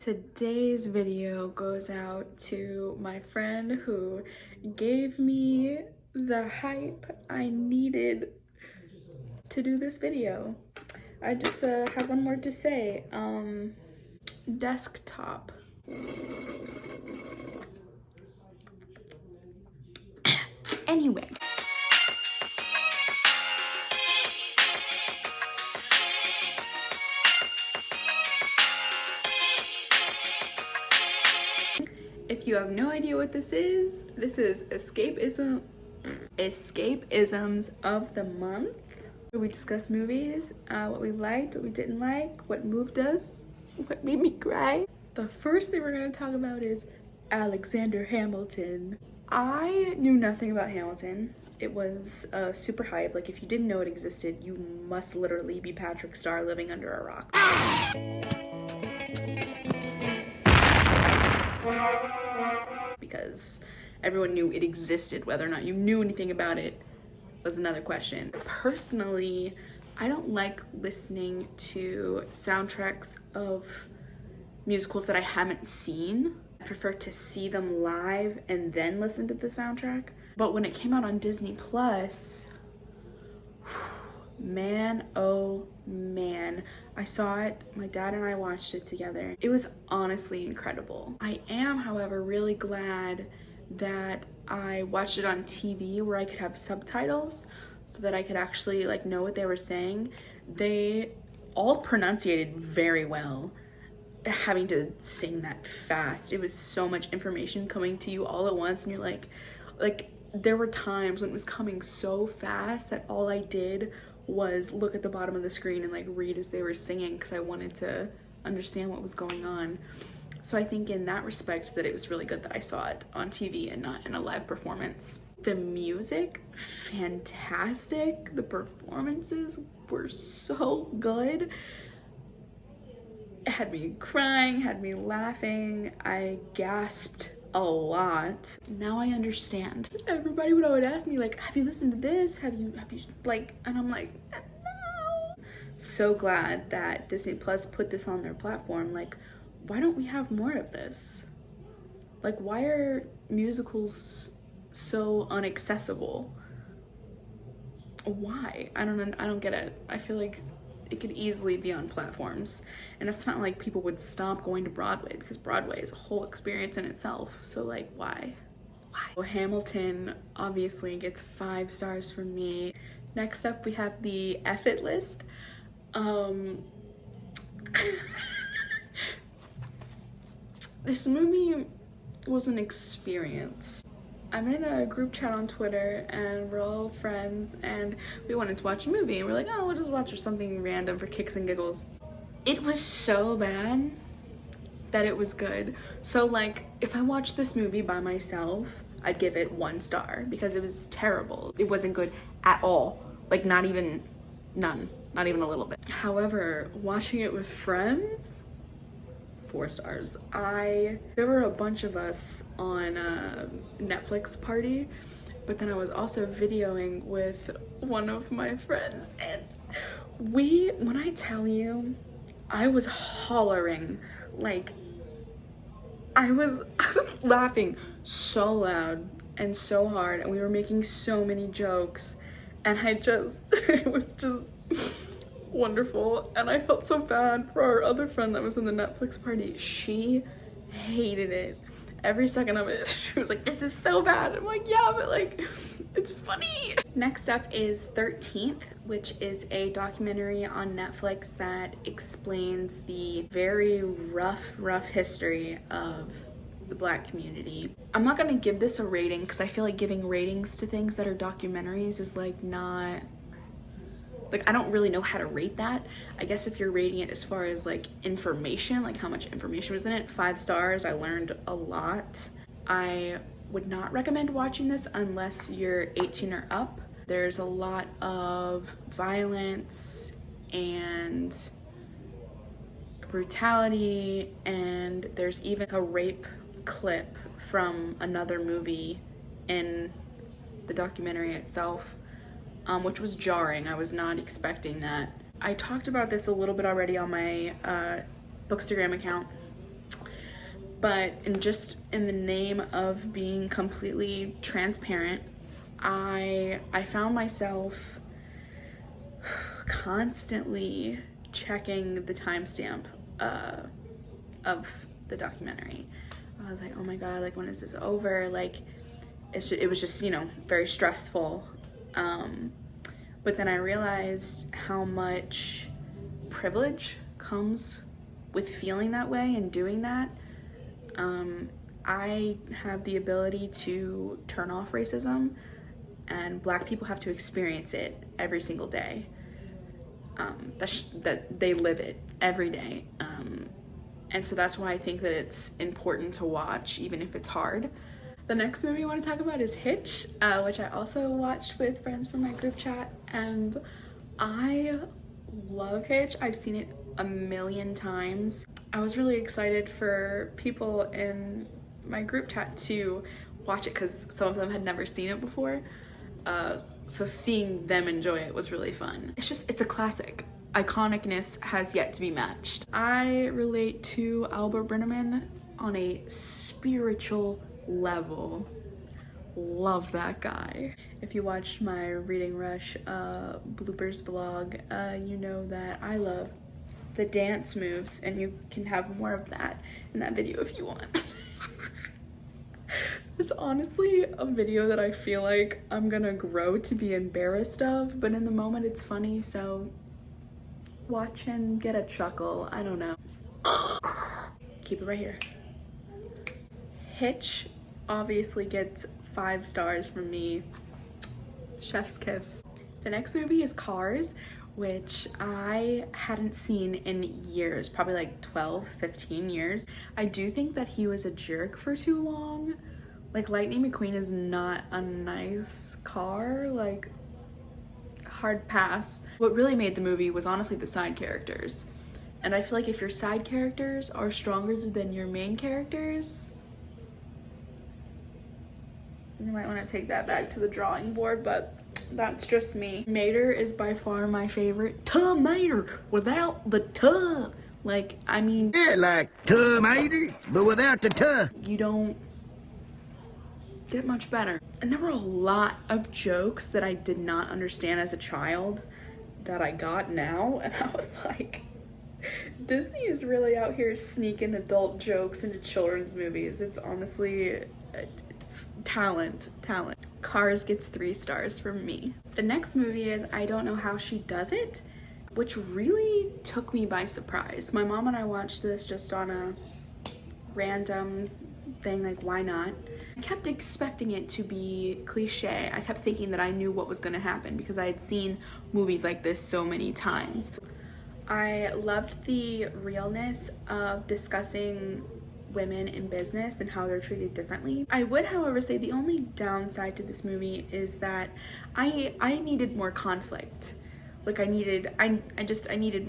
Today's video goes out to my friend who gave me the hype I needed to do this video. I just have one word to say. Desktop. Anyway. If you have no idea what this is Escapisms of the Month. We discuss movies, what we liked, what we didn't like, what moved us, what made me cry. The first thing we're gonna talk about is Alexander Hamilton. I knew nothing about Hamilton. It was super hype. Like, if you didn't know it existed, you must literally be Patrick Star living under a rock. Because everyone knew it existed. Whether or not you knew anything about it was another question. Personally, I don't like listening to soundtracks of musicals that I haven't seen. I prefer to see them live and then listen to the soundtrack. But when it came out on Disney Plus, man, oh man, I saw it. My dad and I watched it together. It was honestly incredible. I am, however, really glad that I watched it on TV where I could have subtitles so that I could actually know what they were saying. They all pronunciated very well. Having to sing that fast, it was so much information coming to you all at once, and you're like there were times when it was coming so fast that all I did was look at the bottom of the screen and read as they were singing because I wanted to understand what was going on. So I think in that respect that it was really good that I saw it on TV and not in a live performance. The music, fantastic. The performances were so good. It had me crying, had me laughing. I gasped a lot. Now I understand. Everybody would always ask me have you listened to this? Have you and I'm like, no. So glad that Disney Plus put this on their platform. Why don't we have more of this? Why are musicals so inaccessible? Why? I don't get it. I feel like it could easily be on platforms, and it's not like people would stop going to Broadway, because Broadway is a whole experience in itself. So why? Well, Hamilton obviously gets 5 stars from me. Next up we have the F It list. This movie was an experience. I'm in a group chat on Twitter and we're all friends and we wanted to watch a movie, and we're like, oh, we'll just watch something random for kicks and giggles. It was so bad that it was good. So if I watched this movie by myself, I'd give it 1 star because it was terrible. It wasn't good at all. Not even a little bit. However, watching it with friends, 4 stars. There were a bunch of us on a Netflix party, but then I was also videoing with one of my friends, and when I tell you, I was hollering, I was laughing so loud and so hard, and we were making so many jokes, and it was just wonderful. And I felt so bad for our other friend that was in the Netflix party. She hated it. Every second of it, she was like, this is so bad. I'm like, yeah, but it's funny. Next up is 13th, which is a documentary on Netflix that explains the very rough history of the Black community. I'm not gonna give this a rating because I feel like giving ratings to things that are documentaries is not, I don't really know how to rate that. I guess if you're rating it as far as information, how much information was in it, 5 stars. I learned a lot. I would not recommend watching this unless you're 18 or up. There's a lot of violence and brutality, and there's even a rape clip from another movie in the documentary itself. Which was jarring. I was not expecting that. I talked about this a little bit already on my Bookstagram account, But in the name of being completely transparent, I found myself constantly checking the timestamp of the documentary. I was like, oh my god, like when is this over? Like it was just, you know, very stressful. But then I realized how much privilege comes with feeling that way and doing that. I have the ability to turn off racism, and Black people have to experience it every single day. That they live it every day. And so that's why I think that it's important to watch, even if it's hard. The next movie I want to talk about is Hitch, which I also watched with friends from my group chat, and I love Hitch. I've seen it a million times. I was really excited for people in my group chat to watch it because some of them had never seen it before. So seeing them enjoy it was really fun. It's a classic. Iconicness has yet to be matched. I relate to Albert Brenneman on a spiritual level. Love that guy. If you watched my Reading Rush bloopers vlog, you know that I love the dance moves, and you can have more of that in that video if you want. It's honestly a video that I feel like I'm gonna grow to be embarrassed of, but in the moment it's funny, so watch and get a chuckle. I don't know. Keep it right here. Hitch obviously gets 5 stars from me. Chef's kiss. The next movie is Cars, which I hadn't seen in years, probably like 12, 15 years. I do think that he was a jerk for too long. Like, Lightning McQueen is not a nice car, like, hard pass. What really made the movie was honestly the side characters. And I feel like if your side characters are stronger than your main characters, you might want to take that back to the drawing board, but that's just me. Mater is by far my favorite. Mater without the tuh. Like, I mean, yeah, like Mater, but without the tuh. You don't get much better. And there were a lot of jokes that I did not understand as a child that I got now, and I was like, Disney is really out here sneaking adult jokes into children's movies. It's honestly, it's talent. Cars gets 3 stars from me. The next movie is I Don't Know How She Does It, which really took me by surprise. My mom and I watched this just on a random thing, like, why not? I kept expecting it to be cliche. I kept thinking that I knew what was gonna happen because I had seen movies like this so many times. I loved the realness of discussing women in business and how they're treated differently. I would, however, say the only downside to this movie is that I needed more conflict. Like, I needed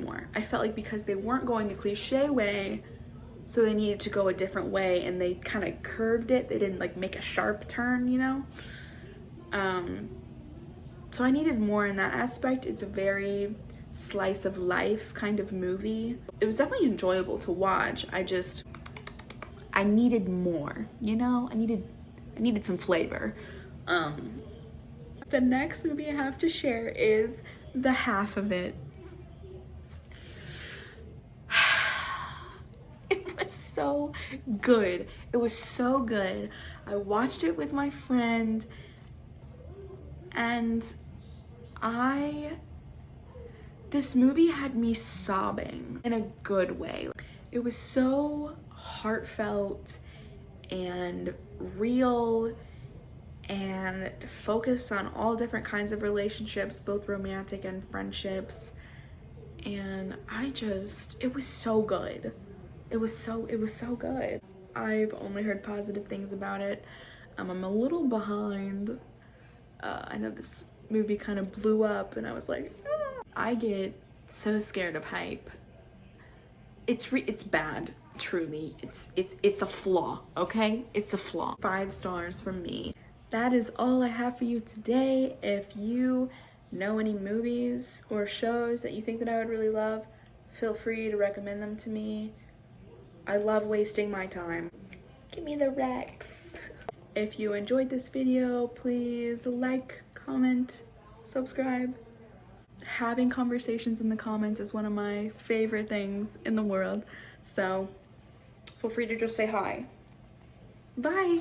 more. I felt like because they weren't going the cliche way, so they needed to go a different way, and they kind of curved it. They didn't like make a sharp turn, you know? So I needed more in that aspect. It's a very slice of life kind of movie. It was definitely enjoyable to watch. I needed more, you know? I needed some flavor. The next movie I have to share is The Half of It. It was so good. It was so good. I watched it with my friend, and this movie had me sobbing in a good way. It was so heartfelt and real and focused on all different kinds of relationships, both romantic and friendships. And it was so good. It was so good. I've only heard positive things about it. I'm a little behind. I know this movie kind of blew up and I was like, ah. I get so scared of hype. It's bad, truly. It's a flaw, okay? It's a flaw. 5 stars from me. That is all I have for you today. If you know any movies or shows that you think that I would really love, feel free to recommend them to me. I love wasting my time. Give me the Rex. If you enjoyed this video, please like, comment, subscribe. Having conversations in the comments is one of my favorite things in the world, so feel free to just say hi. Bye!